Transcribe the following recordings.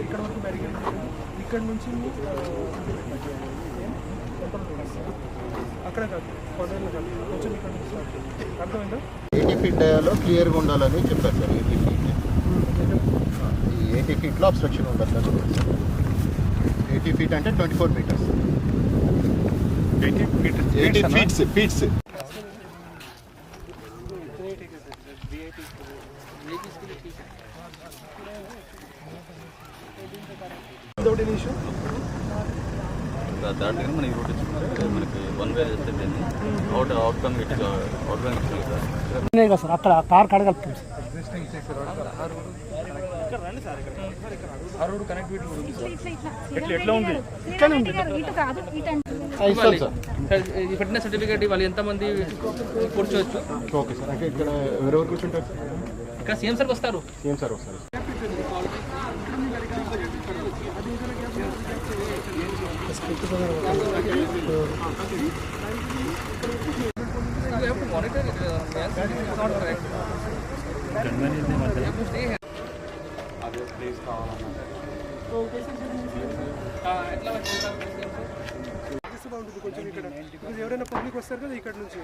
ఇక్కడ వరకు బ్యారికేడ్ ఇక్కడ నుంచి అక్కడ కాదు కొండలు కాదు కొంచెం ఇక్కడ నుంచి అర్థమైందా 80 ఫీట్ డయాలో క్లియర్గా ఉండాలని చెప్పారు సార్. 80 ఫీట్ ఈ 80 ఫీట్లో అబ్స్ట్రక్షన్ ఉండదు. 80 ఫీట్ అంటే 24 మీటర్స్. 80 ఫీట్స్ దాంట్లో మనకి రూట్ ఇచ్చింది, మనకి 1 వే అవుట్కమ్ సార్ అక్కడ కార్ కడగలుగుతుంది ఫిట్నెస్ సర్టిఫికేట్ వాళ్ళు ఎంతమంది కూర్చోవచ్చు. Okay sir. అంటే ఇక్కడ ఎవరెవరు కూర్చుంటారు? ఇక్కడ సీఎం సార్ వస్తారు. సీఎం సార్ వస్తారు. కొంచెం ఇక్కడ ఎవరైనా పబ్లిక్ వస్తారు కదా ఇక్కడ నుంచి,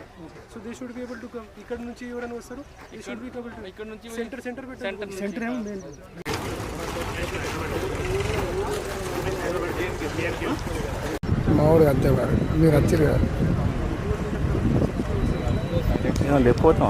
so they should be able to come. ఇక్కడ నుంచి ఎవరైనా వస్తారు, they should be able to ఇక్కడ నుంచి సెంటర్ పెట్టండి. సెంటర్ ఏమో మెయిన్ మామూలుగా అంతే మీరు వచ్చారు కదా లేకపోతాం.